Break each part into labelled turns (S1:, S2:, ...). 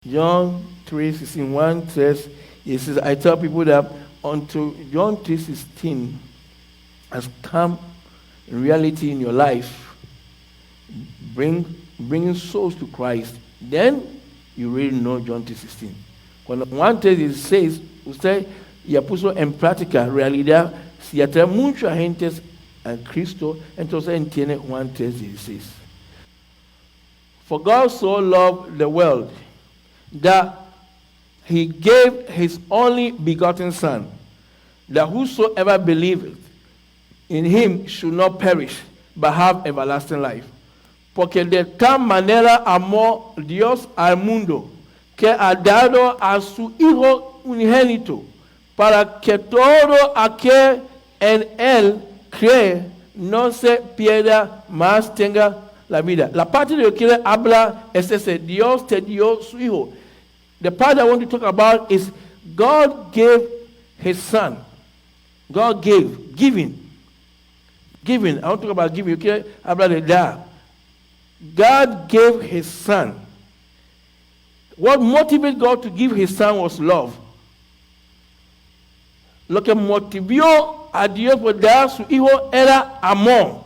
S1: John 3:16 says, it says, I tell people that until John 3:16 has come in reality in your life, bringing souls to Christ, then you really know John 3:16. Cuando Juan 3:16, usted ya puso en práctica realidad, si atrae mucha gente a Cristo, entonces entiende Juan 3:16. For God so loved the world that he gave his only begotten Son, that whosoever believeth in him should not perish, but have everlasting life. Porque de tal manera amó Dios al mundo, que ha dado a su Hijo unigénito, para que todo aquel en él cree no se pierda, mas tenga la vida. La parte de lo que quiere hablar es ese: Dios te dio su Hijo. The part I want to talk about is God gave his Son. God gave, giving. Giving. I want to talk about giving. You can't hablar de dar. God gave his Son. What motivated God to give his Son was love. Lo que motivó a Dios por dar su Hijo era amor.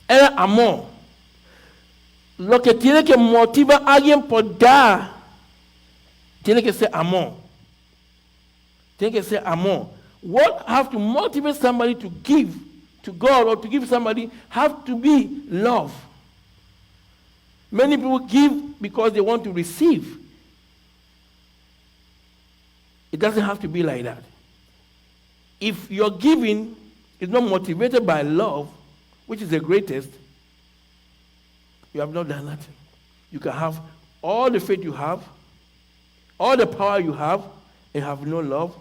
S1: Era amor. Lo que tiene que motivar a alguien por dar, tiene que ser amor. Tiene que ser amor. What have to motivate somebody to give to God or to give somebody have to be love. Many people give because they want to receive. It doesn't have to be like that. If your giving is not motivated by love, which is the greatest, you have not done nothing. You can have all the faith you have, all the power you have, and have no love.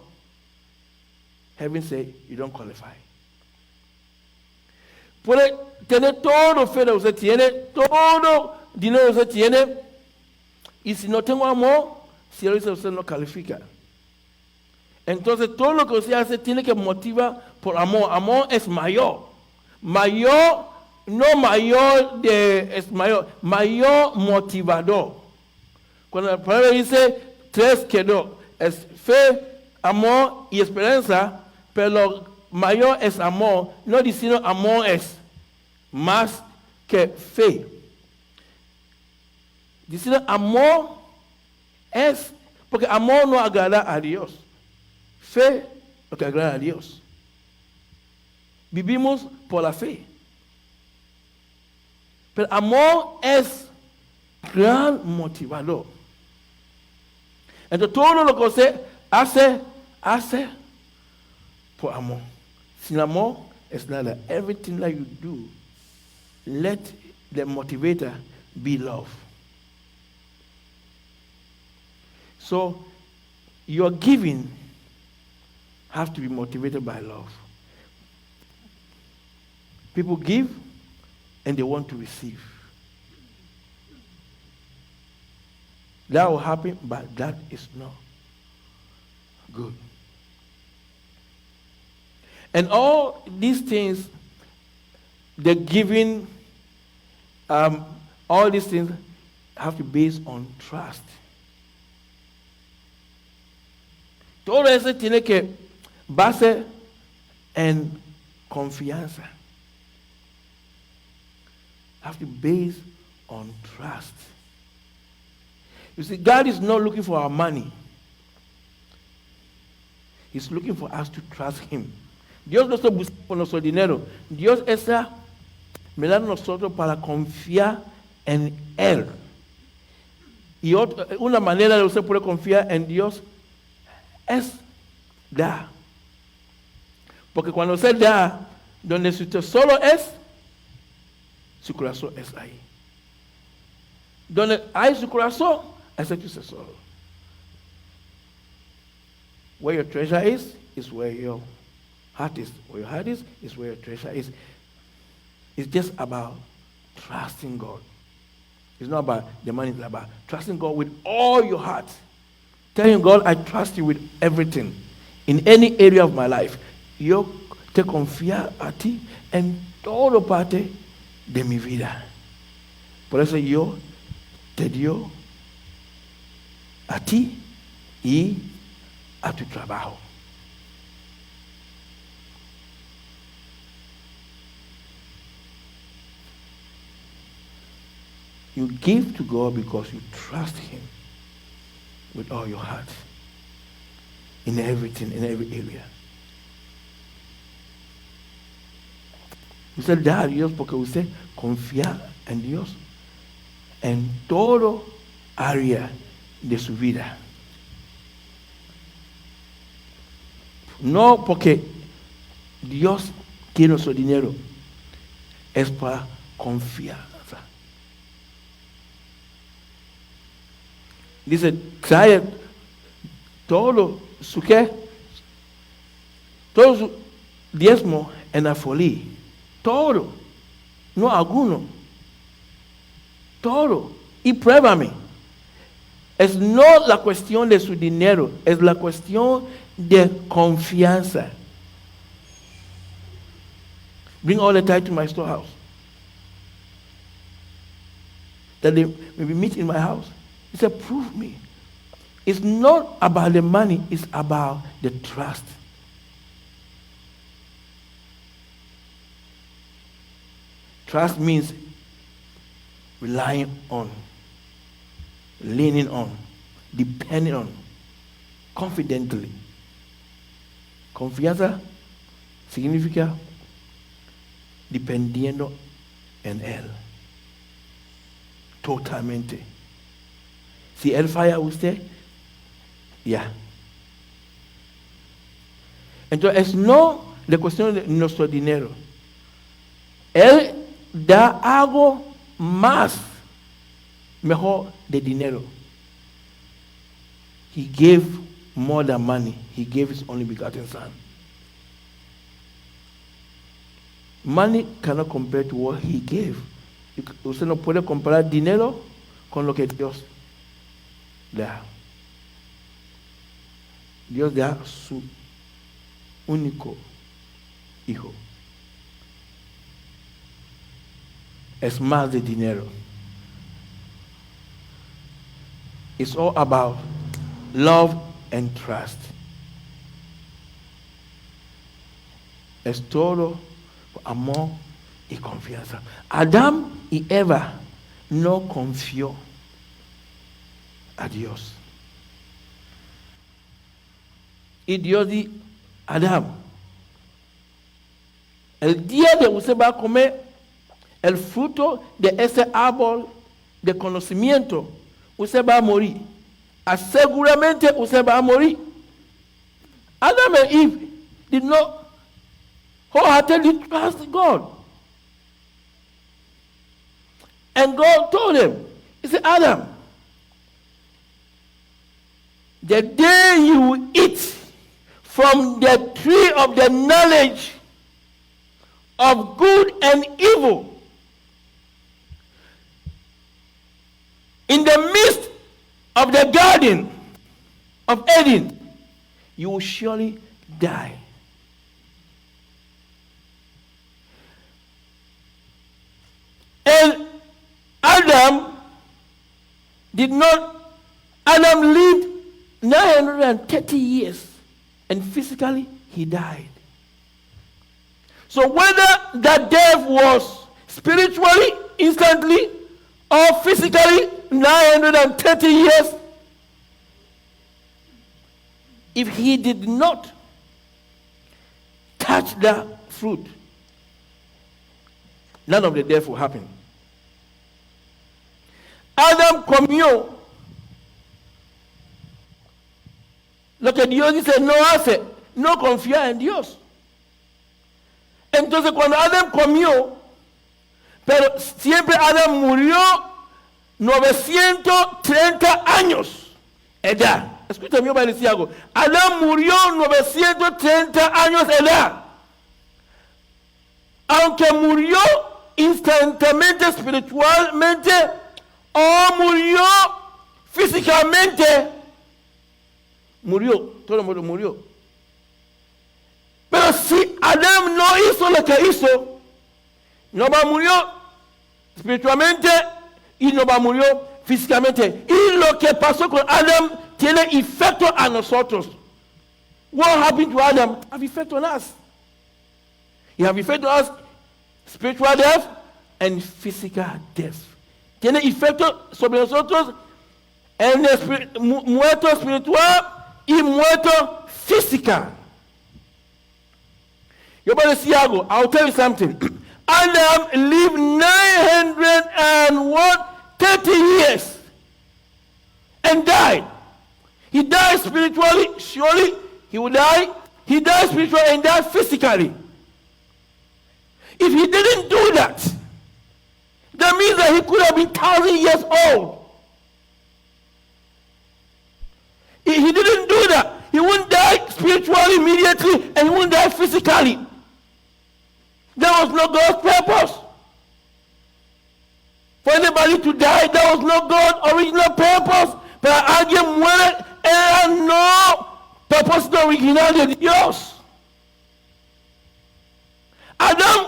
S1: Heaven said you don't qualify. Puede tener todo fe que usted tiene, todo dinero que usted tiene, y si no tengo amor, si usted no califica. Entonces todo lo que usted hace tiene que motivar por amor. Amor es mayor. Mayor, no mayor de, es mayor, mayor motivador. Cuando la palabra dice tres quedó, es fe, amor y esperanza, pero mayor es amor, no diciendo amor es más que fe. Diciendo amor es, porque amor no agrada a Dios. Fe lo que agrada a Dios. Vivimos por la fe. Pero amor es gran motivador. Entonces todo lo que usted hace por amor. Sin amor es nada. Everything that you do, let the motivator be love. So your giving has to be motivated by love. People give and they want to receive. That will happen, but that is not good. And all these things, the giving, all these things have to be based on trust. Todo eso tiene que base en confianza. Have to be based on trust. You see, God is not looking for our money. He's looking for us to trust Him. Dios no está buscando por nuestro dinero. Dios está mirando a nosotros para confiar en Él. Y una manera de usted puede confiar en Dios es dar. Porque cuando usted da, donde usted solo es, su corazón es ahí. Donde hay su corazón, es que usted solo. Where your treasure is where your heart is. Where your heart is where your treasure is. It's just about trusting God. It's not about the money, it's about trusting God with all your heart. Telling God, I trust you with everything. In any area of my life. Yo te confío a ti en todo parte de mi vida. Por eso yo te dio a ti y a tu trabajo. You give to God because you trust Him with all your heart. In everything, in every area. Usted da a Dios porque usted confía en Dios en todo área de su vida. No porque Dios quiere su dinero, es para confianza. Dice, trae todo su qué, todo su diezmo en la folía, todo, no alguno, todo, y pruébame. Es no la cuestión de su dinero, es la cuestión de confianza. Bring all the tithe to my storehouse, that they may meet in my house. He said, prove me. It's not about the money, it's about the trust. Trust means relying on, leaning on, depending on, confidently. Confianza significa dependiendo en Él. Totalmente. Si Él falla a usted, ya. Entonces, no la cuestión de nuestro dinero. Él da algo más mejor de dinero. He gave more than money. He gave His only begotten Son. Money cannot compare to what He gave. Usted no puede comparar dinero con lo que Dios da. Dios da su único hijo. Es más de dinero. It's all about love and trust. Es todo amor y confianza. Adán y Eva no confió a Dios. Y Dios dijo, Adán, el día de usted va a comer el fruto de ese árbol de conocimiento, usted va a morir. Seguramente usted va a morir. Adam and Eve did not wholeheartedly trust God. And God told him, He said, Adam, the day you eat from the tree of the knowledge of good and evil, in the midst of the garden of Eden, you will surely die. And Adam lived 930 years, and physically he died. So whether that death was spiritually, instantly, or physically, 930 years, if he did not touch that fruit, none of the death will happen. Adam comió lo que Dios dice no hace, no confía en Dios. Entonces cuando Adam comió, pero siempre Adam murió 930 años edad. Escúchame, yo voy a decir algo. Adam murió 930 años edad. Aunque murió instantáneamente, espiritualmente, o murió físicamente, murió, todo el mundo murió. Pero si Adam no hizo lo que hizo, no va a morir espiritualmente y no va a morir físicamente. Y lo que pasó con Adam tiene efecto a nosotros. What happened to Adam have effect on us. It have effect on us, spiritual death and physical death. Tiene efecto sobre nosotros en el muerto espiritual y muerto física. Yo voy a decir algo. I'll tell you something. Adam lived 930 years and died. He died spiritually, surely he would die. He died spiritually and died physically. If he didn't do that, that means that he could have been 1,000 years old. If he didn't do that, he wouldn't die spiritually immediately and he wouldn't die physically. That was not God's purpose. For anybody to die, that was not God's original purpose. Para alguien muere, era no propósito original de Dios. Adán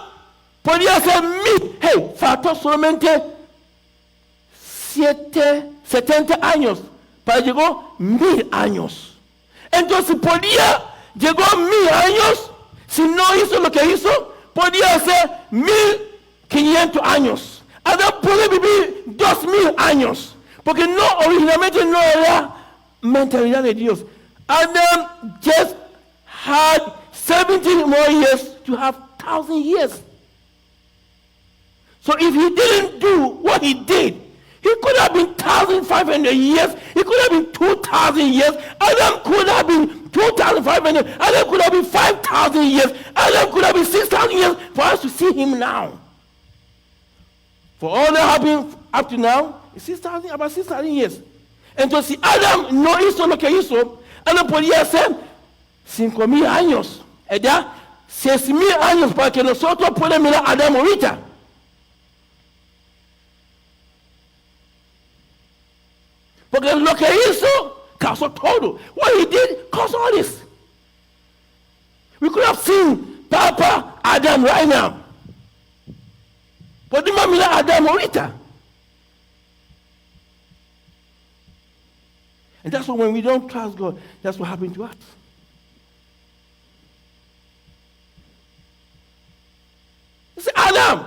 S1: podía ser faltó solamente 70 años para llegó 1000 años. Entonces llegó 1000 años, si no hizo lo que hizo, podía ser 1500 años. Adán puede vivir 2000 años, porque originalmente no era mentalidad de Dios. Adam just had 17 more years to have 1,000 years. So if he didn't do what he did, he could have been 1,500 years. He could have been 2,000 years. Adam could have been 2,500. Adam could have been 5,000 years. Adam could have been 6,000 years for us to see him now. For all that happened up to now, about 6,000 years. Entonces, si Adam no hizo lo que hizo, Adam podía hacer 5,000 años. ¿Verdad? 6,000 años para que nosotros podamos mirar a Adam ahorita. Porque lo que hizo causó todo. What he did caused all this. We could have seen Papa Adam right now. Podemos mirar a Adam ahorita. And that's why when we don't trust God, that's what happened to us. You say, Adam,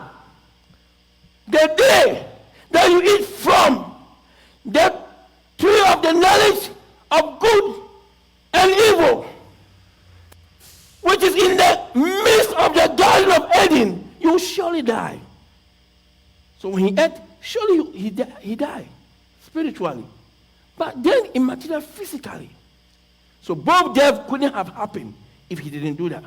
S1: the day that you eat from the tree of the knowledge of good and evil, which is in the midst of the Garden of Eden, you will surely die. So when he ate, surely he died spiritually. But then in material, physically. So both death couldn't have happened if he didn't do that.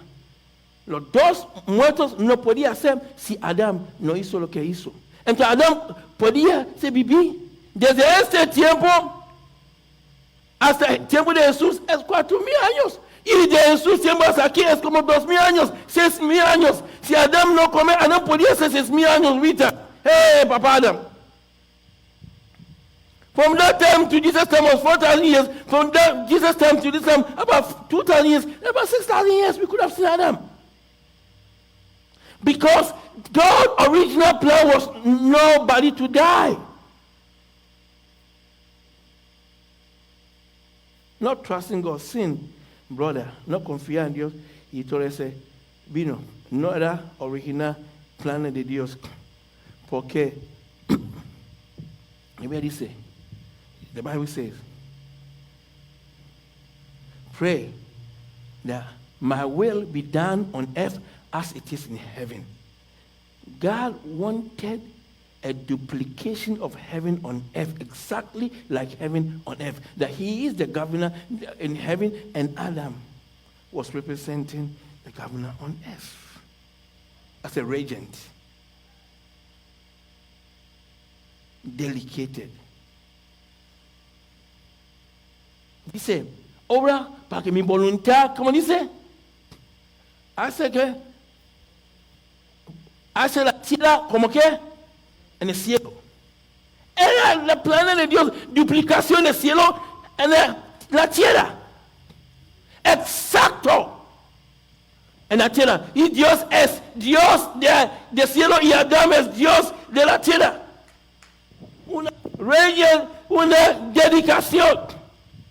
S1: Los dos muertos no podía ser si Adam no hizo lo que hizo. Entonces Adam podía vivir desde este tiempo hasta el tiempo de Jesús es 4,000 años. Y de Jesús tiempo hasta aquí es como 2,000 años, 6,000 años. Si Adam no come, Adam podía ser 6,000 años ahorita. Hey, Papa Adam. From that time to Jesus' time was 4,000 years. From that Jesus' time to this time, about 2,000 years, about 6,000 years, we could have seen Adam. Because God's original plan was nobody to die. Not trusting God, sin, brother, no confiar en Dios. Y todo ese vino. No era original plan de Dios. Porque, Biblia dice, the Bible says, pray that my will be done on earth as it is in heaven. God wanted a duplication of heaven on earth, exactly like heaven on earth. That he is the governor in heaven, and Adam was representing the governor on earth as a regent. Delegated. Dice, obra para que mi voluntad, ¿cómo dice? Hace la tierra como que en el cielo. Era el plan de Dios, duplicación del cielo en la tierra. Exacto. En la tierra. Y Dios es Dios del cielo y Adán es Dios de la tierra. Reyes una dedicación,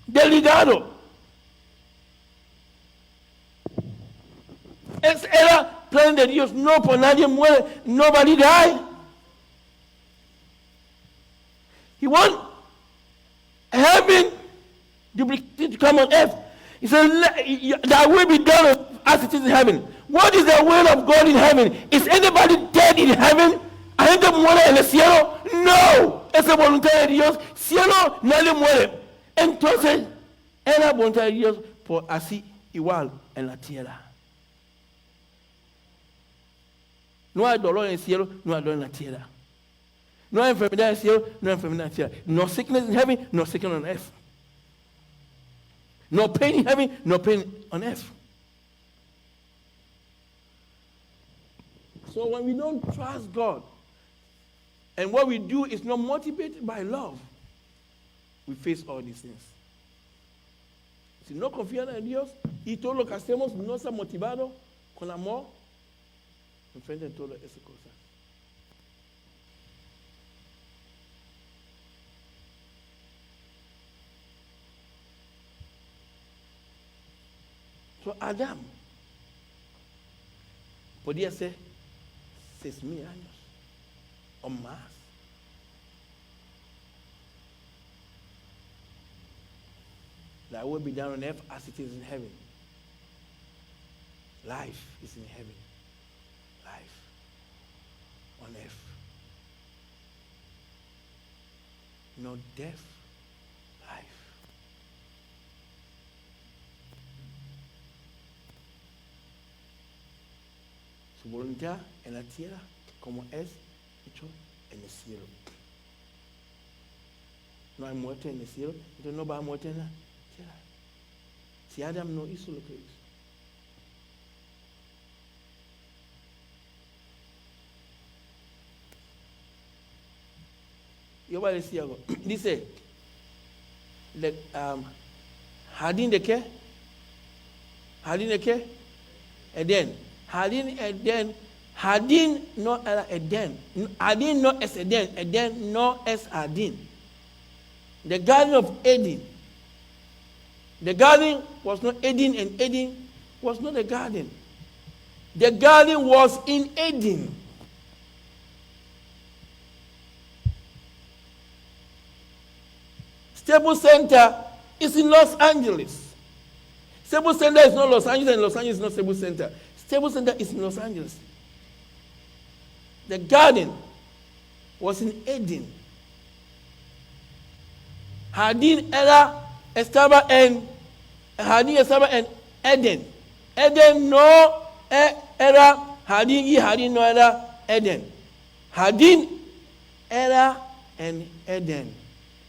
S1: delegado. Era plan de Dios, no por nadie muere, nobody die. He want heaven duplicate to come on earth. He said, that will be done as it is in heaven. What is the will of God in heaven? Is anybody dead in heaven? ¿Hay gente muere en el cielo? No. Esa voluntad de Dios. Cielo, nadie muere. Entonces, era voluntad de Dios por así igual en la tierra. No hay dolor en el cielo, no hay dolor en la tierra. No hay enfermedad en el cielo, no hay enfermedad en la tierra. No sickness in heaven, no sickness on earth. No pain in heaven, no pain on earth. So when we don't trust God, and what we do is not motivated by love, we face all these things. Si no confían en Dios y todo lo que hacemos no está motivado con amor, enfrente de todas esas cosas. So Adán podía ser 6,000 años o más. That will be done on earth as it is in heaven. Life is in heaven. Life on earth. No death, life. Su voluntad en la tierra como es hecho en el cielo. No hay muerte en el cielo, entonces no va a muerte en la tierra. Si Adán no hizo lo que hizo. Yo voy a decir algo. Dice, jardín de qué? Jardín de qué? Edén. Jardín Edén. Jardín no era Edén. Jardín no es Edén. Edén no es jardín. The Garden of Eden. The garden was not Eden, and Eden was not a garden. The garden was in Eden. Staples Center is in Los Angeles. Staples Center is not Los Angeles, and Los Angeles is not Staples Center. Staples Center is in Los Angeles. The garden was in Eden. Jardín estaba en Eden. Eden no era jardín y jardín no era Eden. Jardín era en Eden.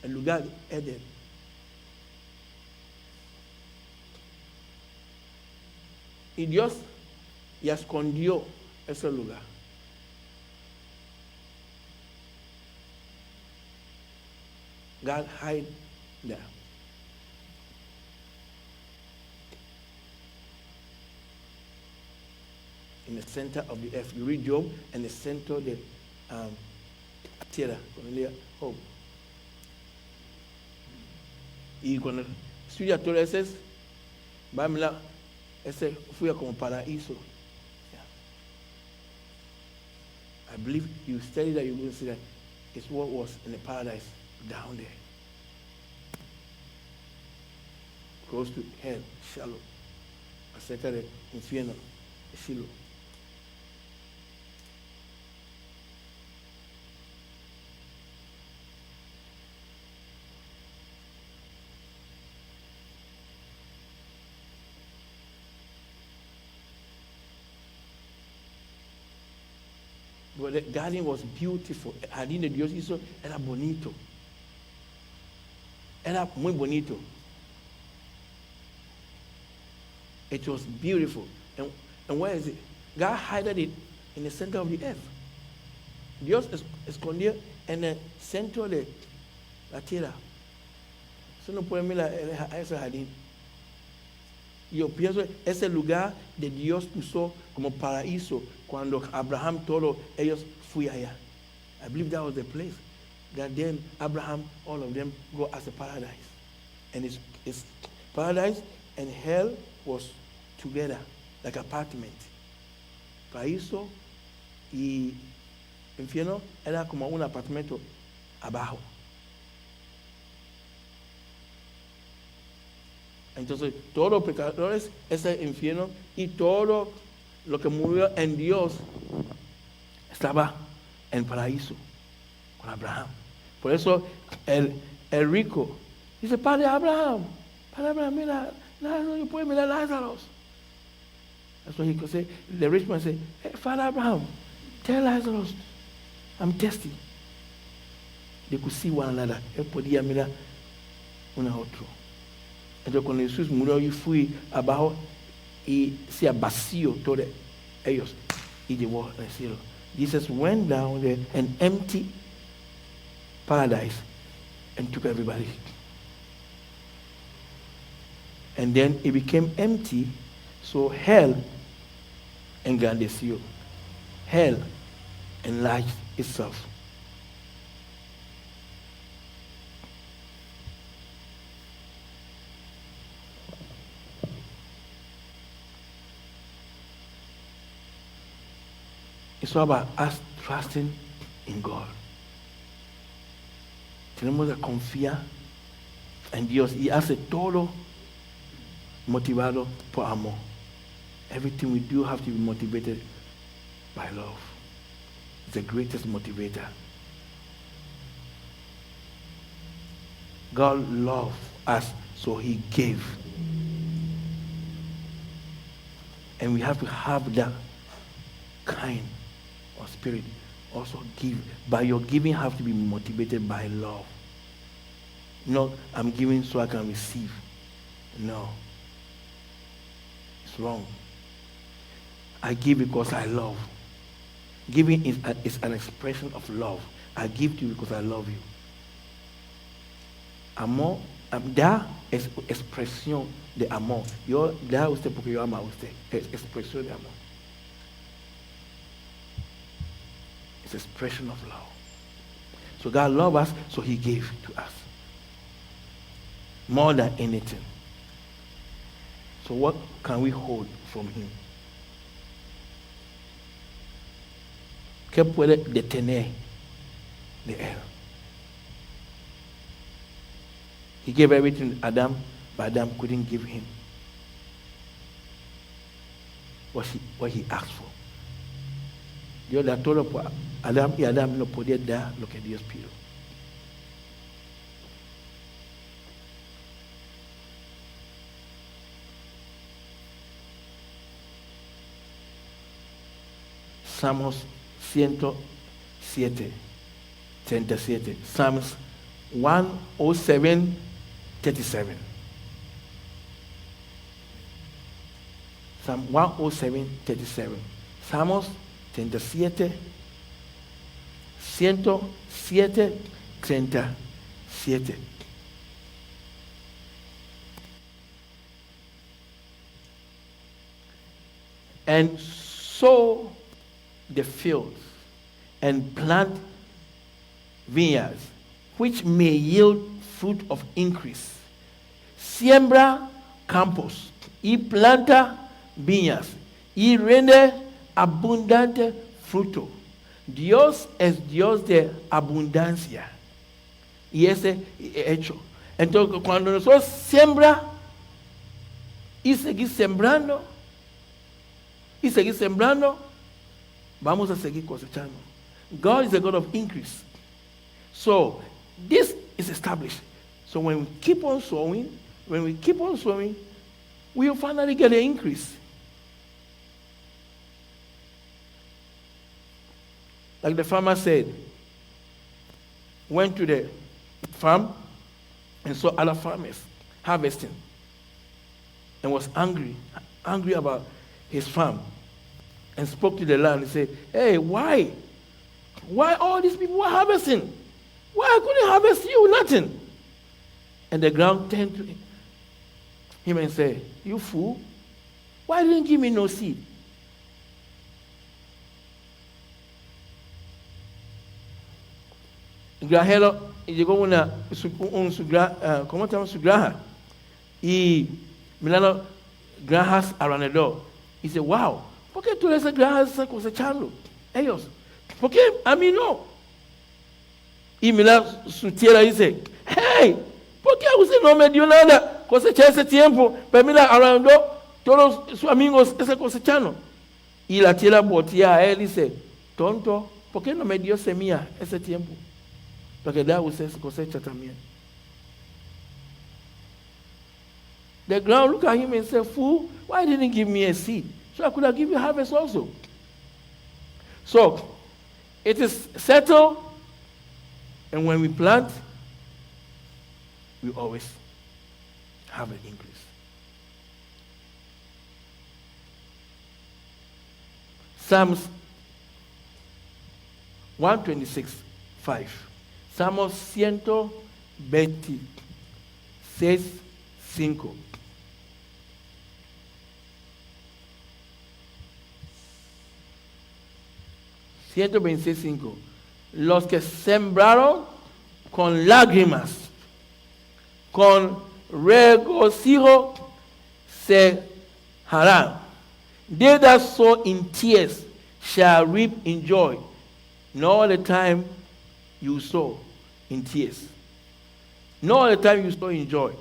S1: El lugar de Eden. Y Dios ya escondió ese lugar. God hide there. In the center of the earth. You read Job, and the center of the tierra. Hope. Y cuando estudia todo eso, va a mirar, ese fue como paraíso. Yeah. I believe you study that, you will see that it's what was in the paradise down there. Close to hell, shallow. Acerca del infierno, Shiloh. But the garden was beautiful. El jardín de Dios hizo era bonito. Era muy bonito. It was beautiful. And where is it? God hid it in the center of the earth. Dios escondió en el centro de la tierra. Eso no puede mirar a ese jardín. Yo pienso ese lugar de Dios puso como paraíso cuando Abraham todo ellos fui allá. I believe that was the place. that then Abraham, all of them go as a paradise. And it's paradise and hell was together, like apartment. Paraíso y infierno era como un apartamento abajo. Entonces, todos los pecadores, ese infierno y todo lo que murió en Dios estaba en paraíso con Abraham. Por eso el rico dice, Padre Abraham, mira, Lázaro, yo puedo mirar a Lázaro. That's what he could say. The rich man said, hey, Father Abraham, tell Lazarus, I'm thirsty. They could see one another. Él podía mirar uno a otro. Entonces cuando Jesús murió y fui abajo y se vacío todo ellos y llevó al cielo. Jesus went down there and empty paradise and took everybody. And then it became empty, so hell engrandeció. Hell enlarged itself. It's all about us trusting in God. Tenemos que confiar en Dios y hace todo motivado por amor. Everything we do have to be motivated by love. It's the greatest motivator. God loved us, so he gave. And we have to have that kind of spirit. Also give. But your giving have to be motivated by love. Not, I'm giving so I can receive. No. It's wrong. I give because I love. Giving is an expression of love. I give to you because I love you. Amor, da es expresión de amor. Yo da a usted porque yo amo a usted. Es expresión de amor. It's expression of love. So God loved us, so he gave to us. More than anything. So what can we hold from him? ¿Qué puede detener de él? He gave everything to Adam, but Adam couldn't give him what he asked for. Dios da todo por Adam y Adam no podía dar lo que Dios pidió. Salmos 107, 37. Psalms 107, 37. Psalm 107, 37. Salmos 37, 107, 37. And sow the fields and plant vineyards, which may yield fruit of increase. Siembra campos y planta viñas y rinde abundante fruto. Dios es Dios de abundancia. Y ese hecho. Entonces, cuando nosotros siembra y seguir sembrando, vamos a seguir cosechando. God is a God of increase. So, this is established. So when we keep on sowing, we will finally get an increase. Like the farmer said, went to the farm and saw other farmers harvesting and was angry about his farm and spoke to the land and said, hey, why all these people were harvesting? Why I couldn't harvest you? Nothing. And the ground turned to him and said, you fool, why didn't you give me no seed? granjero llegó ¿cómo se llama? Su granja. Y mirando granjas alrededor. Y dice, wow, ¿por qué todas esas granjas están cosechando? Ellos, ¿por qué a mí no? Y mira su tierra y dice, hey, ¿por qué usted no me dio nada cosechar ese tiempo? Pero mira, alrededor, todos sus amigos están cosechando. Y la tierra voltea a él y dice, tonto, ¿por qué no me dio semilla ese tiempo? Porque da usted cosecha también. The ground look at him and say, fool, why didn't you give me a seed? So I could have given you harvest also. So, it is settled, and when we plant, we always have an increase. Psalms 126:5. Salmos 126:5. Los que sembraron con lágrimas, con regocijo se harán. They that sow in tears shall reap in joy. Not all the time you sow in tears. Not all the time you sow in joy.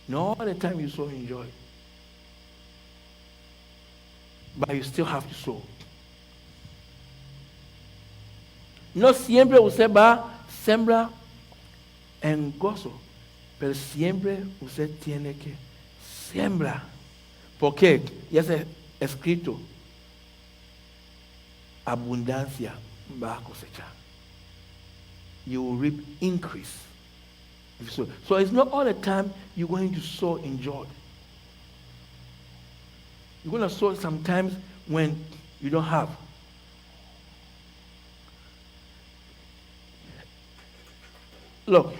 S1: Not all the time you sow in joy. But you still have to sow. No siempre usted va sembrar en gozo, pero siempre usted tiene que sembrar. Porque ya está escrito, abundancia va a cosechar. You will reap increase. So it's not all the time you're going to sow in joy. You're going to sow sometimes when you don't have. Look,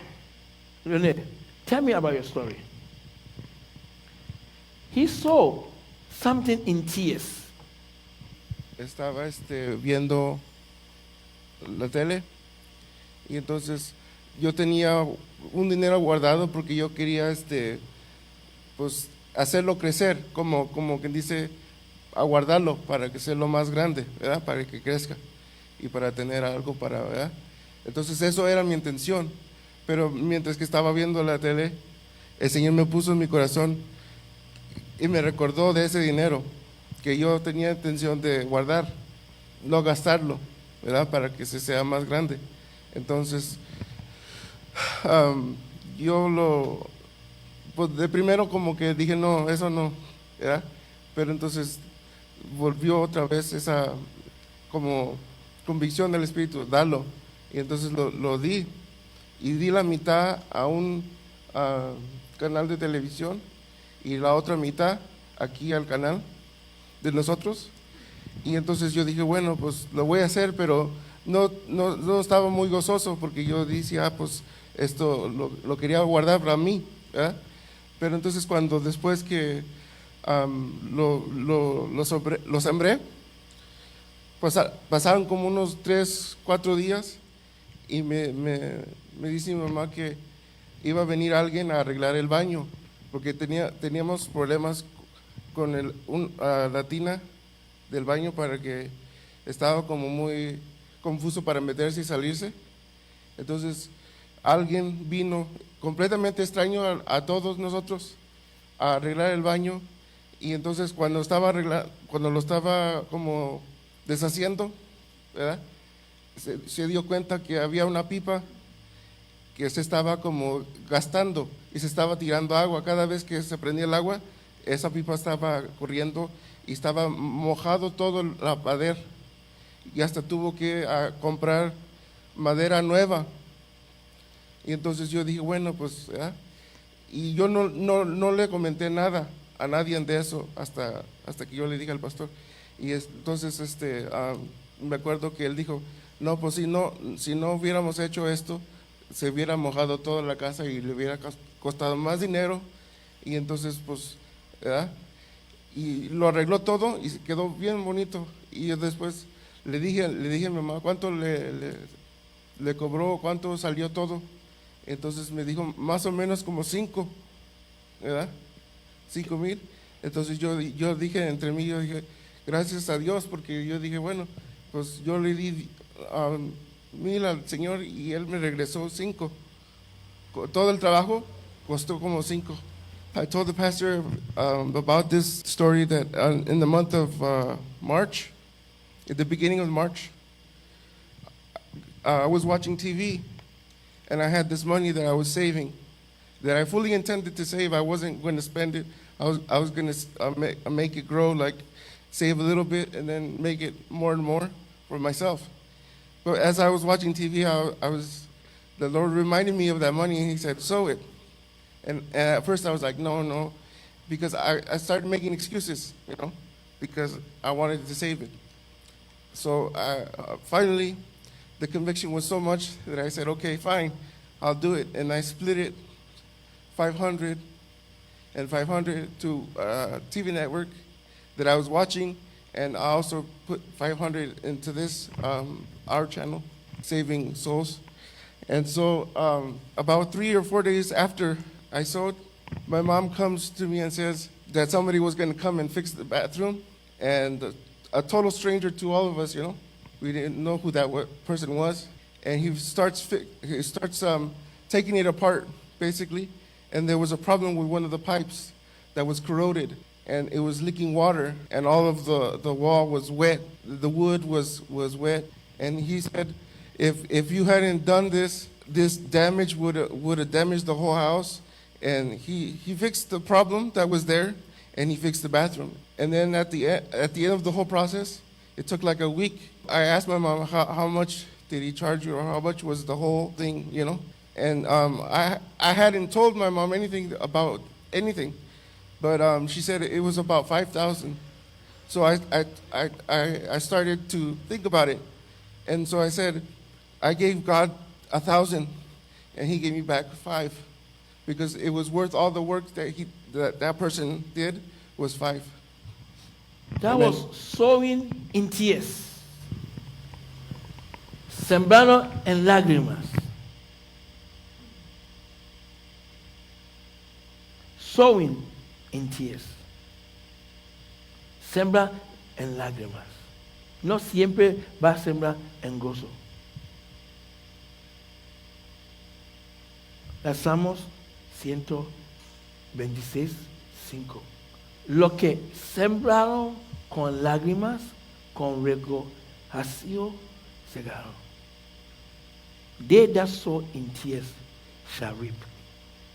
S1: Rene, tell me about your story. He saw something in tears.
S2: Estaba viendo la tele y entonces yo tenía un dinero guardado porque yo quería pues hacerlo crecer, como quien dice, aguardarlo para que sea lo más grande, ¿verdad? Para que crezca y para tener algo para, ¿verdad? Entonces eso era mi intención, pero mientras que estaba viendo la tele, el Señor me puso en mi corazón y me recordó de ese dinero que yo tenía intención de guardar, no gastarlo, ¿verdad? Para que se sea más grande. Entonces, yo pues de primero como que dije, no, eso no, ¿verdad? Pero entonces volvió otra vez esa como convicción del Espíritu, dalo. Y entonces lo di, y di la mitad a un canal de televisión y la otra mitad aquí al canal de nosotros. Y entonces yo dije, bueno, pues lo voy a hacer, pero no estaba muy gozoso porque yo decía, pues esto lo quería guardar para mí, ¿verdad? Pero entonces cuando después que lo sembré, pues pasaron como unos 3, 4 días y me dice mi mamá que iba a venir alguien a arreglar el baño porque teníamos problemas con la tina del baño, para que estaba como muy confuso para meterse y salirse. Entonces alguien vino completamente extraño a todos nosotros a arreglar el baño, y entonces cuando lo estaba como deshaciendo, ¿verdad? Se dio cuenta que había una pipa que se estaba como gastando y se estaba tirando agua. Cada vez que se prendía el agua, esa pipa estaba corriendo y estaba mojado todo la madera, y hasta tuvo que comprar madera nueva. Y entonces yo dije, bueno, pues, ¿verdad? Y yo no le comenté nada a nadie de eso hasta que yo le dije al pastor. Y entonces me acuerdo que él dijo, no, pues si no hubiéramos hecho esto, se hubiera mojado toda la casa y le hubiera costado más dinero. Y entonces, pues, ¿verdad? Y lo arregló todo y quedó bien bonito. Y yo después le dije a mi mamá, ¿cuánto le le cobró cuánto salió todo. Entonces me dijo más o menos como 5, ¿verdad? 5,000. Entonces yo dije entre mí, yo dije, gracias a Dios, porque yo dije, bueno, pues yo le di 1,000 al Señor y Él me regresó 5. Todo el trabajo costó como 5. I told the pastor about this story that in the month of March, at the beginning of March, I was watching TV, and I had this money that I was saving, that I fully intended to save. I wasn't going to spend it. I was going to make it grow, like save a little bit and then make it more and more for myself. But as I was watching TV, the Lord reminded me of that money, and He said, sow it. And at first I was like, no, because I started making excuses, because I wanted to save it. So finally, the conviction was so much that I said, okay, fine, I'll do it. And I split it 500 and 500 to TV network that I was watching, and I also put 500 into this, our channel, Saving Souls. And so about 3 or 4 days after I sowed, my mom comes to me and says that somebody was going to come and fix the bathroom, and a total stranger to all of us, we didn't know who that person was, and he starts taking it apart, basically, and there was a problem with one of the pipes that was corroded, and it was leaking water, and all of the wall was wet, the wood was wet, and he said, if you hadn't done this damage would have damaged the whole house. And he fixed the problem that was there, and he fixed the bathroom. And then at the end of the whole process, it took like a week. I asked my mom, how much did he charge you, or how much was the whole thing, And I hadn't told my mom anything about anything, but she said it was about 5,000. So I started to think about it, and so I said, I gave God 1,000, and He gave me back 5. Because it was worth all the work that person did was 5.
S1: That was sowing in tears, sembrando en lágrimas. Sowing in tears, sembra en lágrimas. No siempre va a sembrar en gozo. Salmos 126:5. Lo que sembraron con lágrimas, con regocijo segaron. They that sow in tears shall reap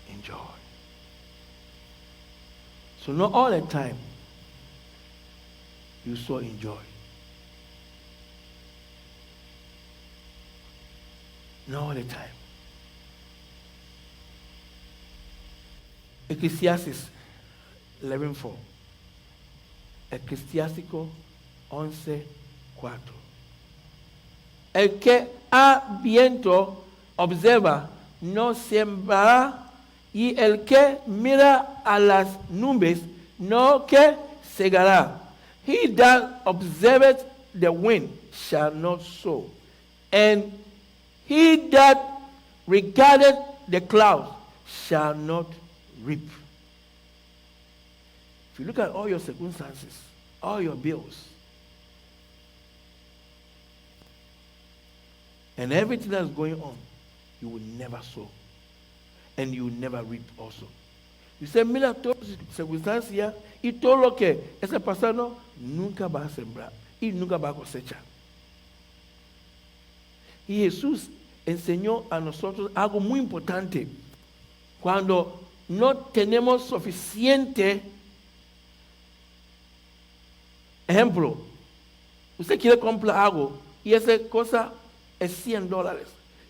S1: in joy. So not all the time you sow in joy. Not all the time. Eclesiastes 11:4. Eclesiástico 11:4. El que a viento observa no sembrará, y el que mira a las nubes no que segará. He that observeth the wind shall not sow, and he that regardeth the clouds shall not reap. If you look at all your circumstances, all your bills, and everything that's going on, you will never sow, and you will never reap also. You say, mira todas las circunstancias y todo lo que está pasando, nunca va a sembrar y nunca va a cosechar. Y Jesús enseñó a nosotros algo muy importante. Cuando no tenemos suficiente, ejemplo, usted quiere comprar algo y esa cosa es $100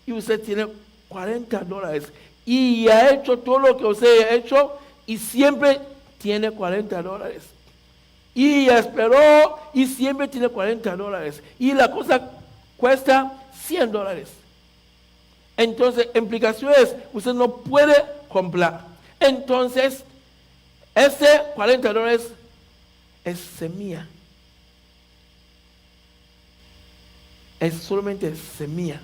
S1: y usted tiene $40 y ha hecho todo lo que usted ha hecho y siempre tiene $40 y esperó y siempre tiene $40 y la cosa cuesta $100. Entonces, implicación es, usted no puede comprar. Entonces, ese $40 es semilla. Es solamente semilla.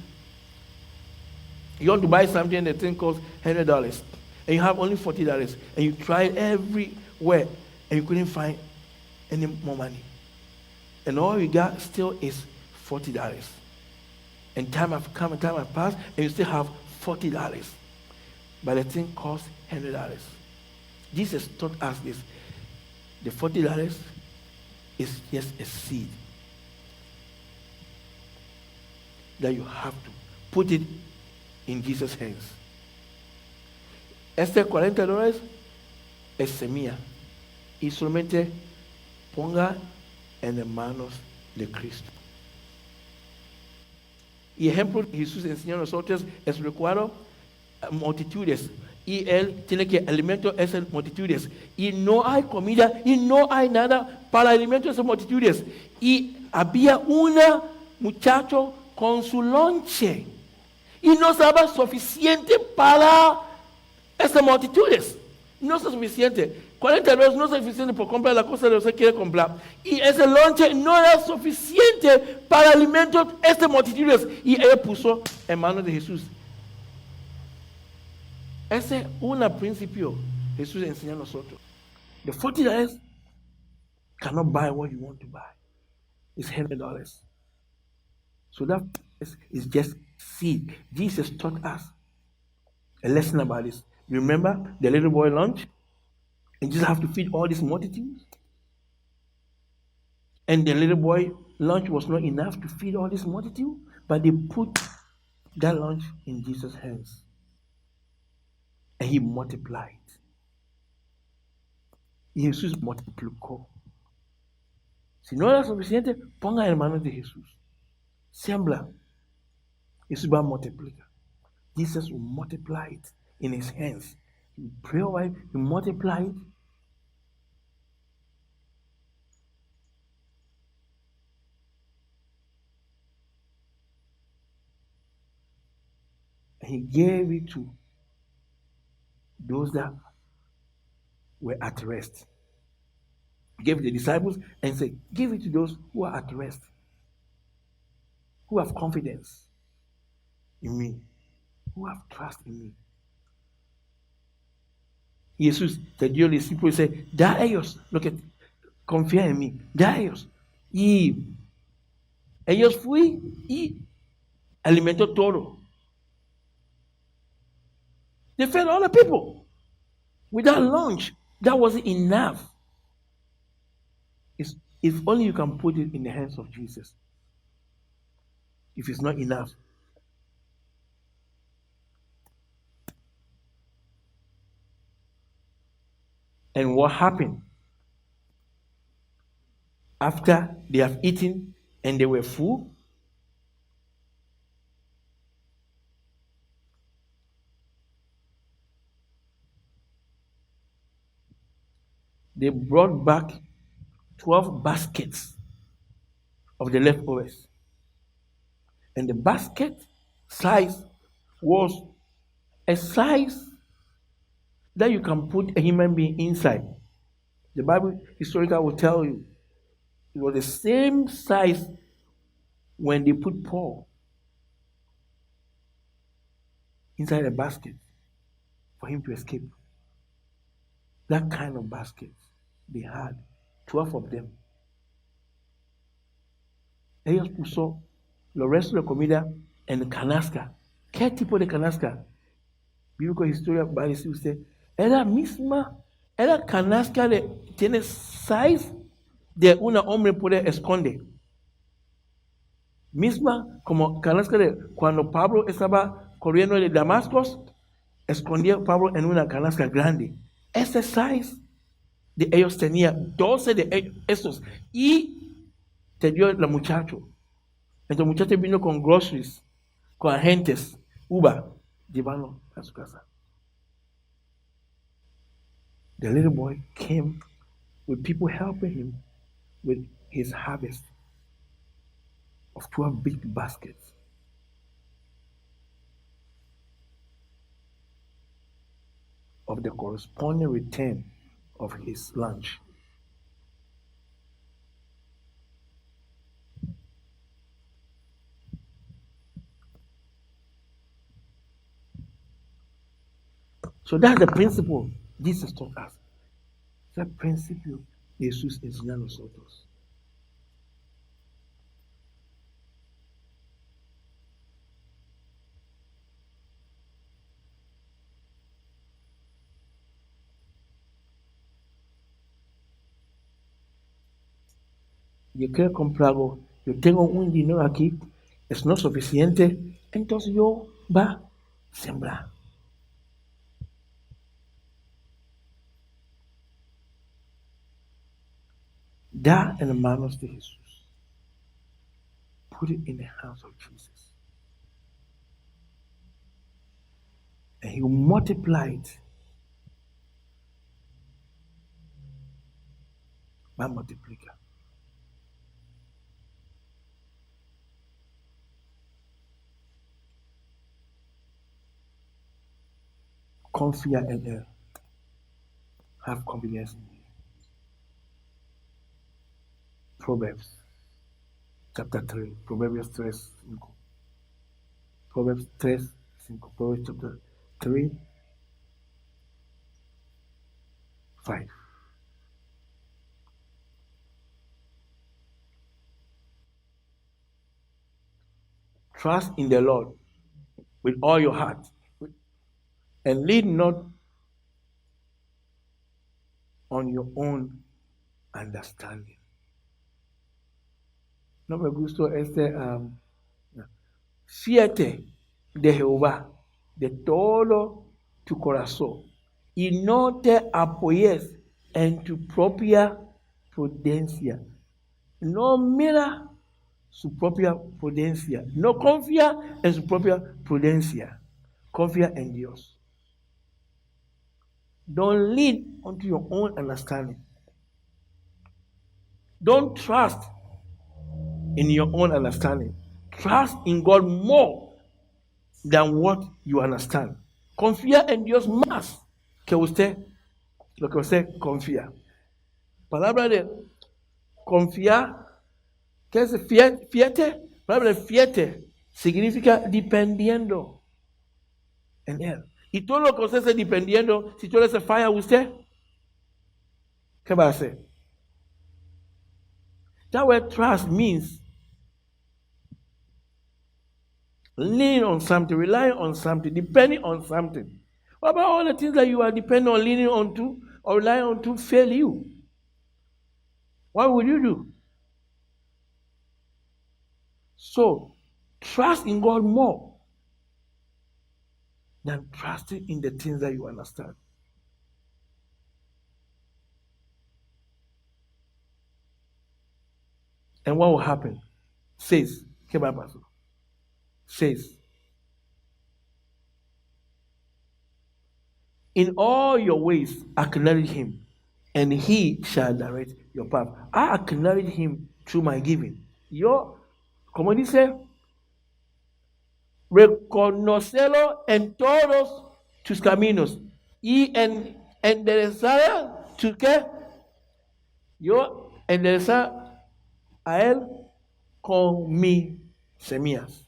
S1: You want to buy something, the thing costs $100, and you have only $40, and you tried everywhere, and you couldn't find any more money. And all you got still is $40. And time have come and time have passed, and you still have $40. But the thing costs $100. Jesus taught us this. The $40 is just a seed that you have to put it in Jesus' hands. Este $40 es semilla. Y solamente ponga en las manos de Cristo. Y ejemplo que Jesús enseñó a nosotros es recuerdo multitudes. Y él tiene que alimentar esas multitudes. Y no hay comida y no hay nada para alimentar esas multitudes. Y había una muchacho con su lonche. Y no estaba suficiente para esas multitudes. No es suficiente. $40 no es suficiente para comprar la cosa que usted quiere comprar. Y ese lonche no era suficiente para alimentar estas multitudes. Y él puso en manos de Jesús. Ese es un principio Jesús enseña a nosotros. The $40 cannot buy what you want to buy. It's $100. So that is just seed. Jesus taught us a lesson about this. You remember the little boy lunch? And Jesus have to feed all these multitudes? And the little boy lunch was not enough to feed all this multitude, but they put that lunch in Jesus' hands. And he multiplied. Y Jesús multiplicó. Si no era suficiente, ponga en manos de Jesús. Siembra. Jesús va a multiplicar. Jesus will multiply it in his hands. You pray over it, you multiply it. And he gave it to those that were at rest. He gave it to the disciples and said, give it to those who are at rest, who have confidence in me, who have trust in me. Jesús te dio el discípulo y dice, da a ellos lo que confía en mí, da a ellos. Y ellos fui y alimentó todo. They fed all the people. Without lunch, that wasn't enough. If only you can put it in the hands of Jesus. If it's not enough. And what happened? After they have eaten and they were full, they brought back 12 baskets of the leftovers. And the basket size was a size that you can put a human being inside. The Bible historical will tell you it was the same size when they put Paul inside a basket for him to escape. That kind of basket they had, 12 of them. Ellos puso los restos de comida en canasca. ¿Qué tipo de canasca? Bíblico historia va a decir usted, era canasca tiene size de un hombre puede esconder. Misma como canasca de cuando Pablo estaba corriendo de Damasco, escondía Pablo en una canasca grande. Ese size de ellos tenía 12 de estos. Y te dio el muchacho. Entonces el muchacho vino con groceries, con agentes, uva, llevando a su casa. The little boy came with people helping him with his harvest of 12 big baskets. Of the corresponding return of his lunch. So that's the principle Jesus taught us. Ese principio Jesús enseña a nosotros. Yo quiero comprar algo, yo tengo un dinero aquí, es no suficiente, entonces yo va a sembrar. Da en las manos de Jesús. Put it in the hands of Jesus. And he will multiply it. Va a multiplicar. Confía en él. Have confidence in him. Proverbs chapter 3. Proverbs 3, 5. Proverbs 3, 5. Proverbs chapter 3, 5. Trust in the Lord with all your heart, and lean not on your own understanding. No me gustó fíjate de Jehová de todo tu corazón y no te apoyes en tu propia prudencia. No mira su propia prudencia. No confía en su propia prudencia. Confía en Dios. Don't lean onto your own understanding. Don't trust in your own understanding. Trust in God more than what you understand. Confía en Dios más que usted, lo que usted confía. Palabra de confiar, ¿qué es fiete? Palabra de fiete significa dependiendo en Él. Y todo lo que usted esté dependiendo, si todo se falla a usted, ¿qué va a hacer? That word trust means leaning on something, relying on something, depending on something. What about all the things that you are depending on, leaning on to, or relying on to fail you? What would you do? So, trust in God more than trusting in the things that you understand. And what will happen? Says, says, in all your ways acknowledge him, and he shall direct your path. I acknowledge him through my giving. Yo, como dice, reconocelo en todos tus caminos y enderezar tu qué. Yo enderezar a él con mis semillas.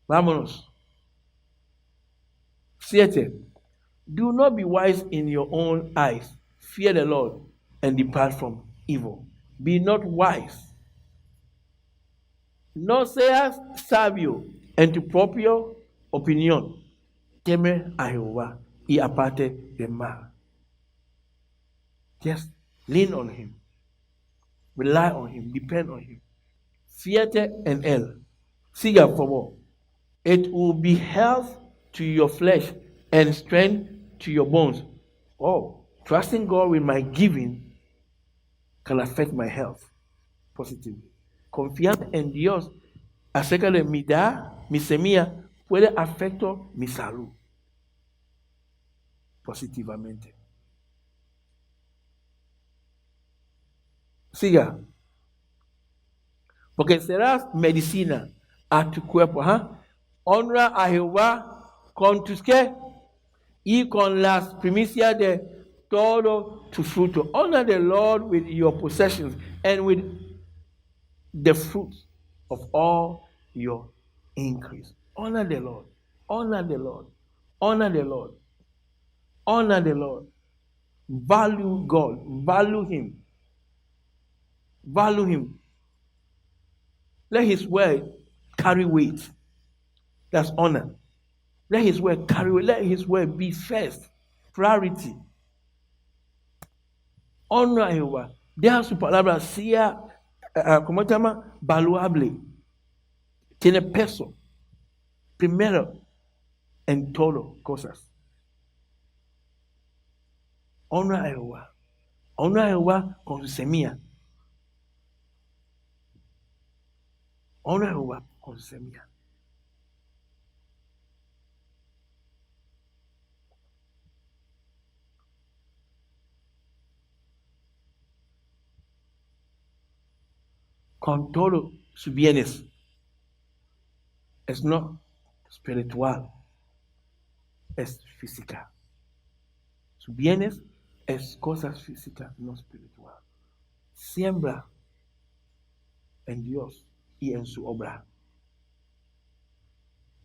S1: Vámonos. 7. Do not be wise in your own eyes. Fear the Lord and depart from evil. Be not wise. No seas sabio en tu propia opinión. Teme a Jehová y aparte del mal. Just lean on him. Rely on him. Depend on him. Fíjate en él. Siga, por favor. It will be health to your flesh and strength to your bones. Oh, trusting God with my giving can affect my health positively. Confiar en Dios acerca de mi mi semilla, puede afectar mi salud positivamente. Siga. Porque serás medicina a tu cuerpo. Honra a Jehová con tus qué y con las primicias de todo tu fruto. Honor the Lord with your possessions and with the fruit of all your increase. Honor the Lord. Honor the Lord. Honor the Lord. Honor the Lord. Value God. Value Him. Value Him. Let His word carry weight. That's honor. Let His word carry weight. Let His word be first. Priority. Honra a Jehová. Deja su palabra sea, ¿cómo se llama? Valuable. Tiene peso. Primero en todo cosas. Honra a Jehová. Honra a Jehová con su semilla. Honra a Jehová con su semilla. Con todos sus bienes. Es no espiritual, es física. Sus bienes es cosas físicas, no espiritual. Siembra en Dios y en su obra.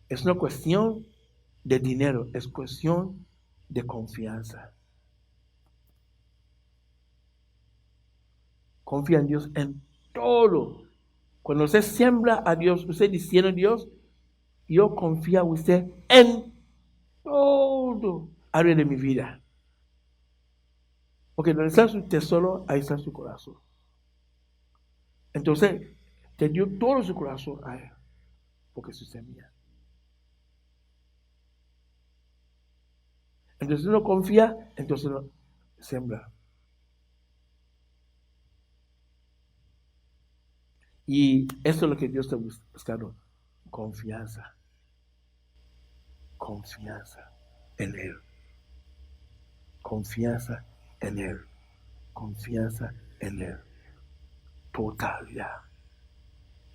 S1: Es una cuestión de dinero, es cuestión de confianza. Confía en Dios en todo. Cuando usted siembra a Dios, usted diciendo a Dios, yo confío en usted en todo área de mi vida. Porque donde está su tesoro, ahí está su corazón. Entonces, te dio todo su corazón a él, porque es su semilla. Entonces no confía, entonces no siembra. Y eso es lo que Dios está buscando. Confianza. Confianza en Él. Confianza en Él. Confianza en Él. Totalidad.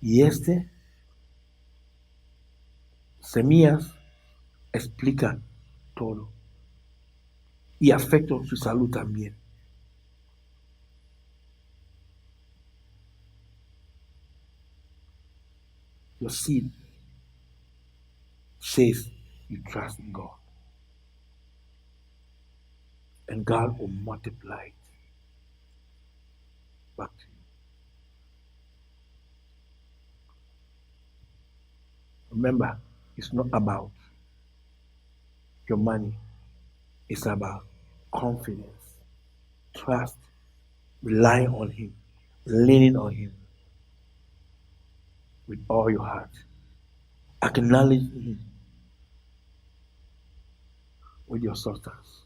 S1: Y semillas, explica todo. Y afecta su salud también. Your seed says you trust in God. And God will multiply it back to you. Remember, it's not about your money. It's about confidence, trust, relying on Him, leaning on Him with all your heart. Acknowledge Him with your substance.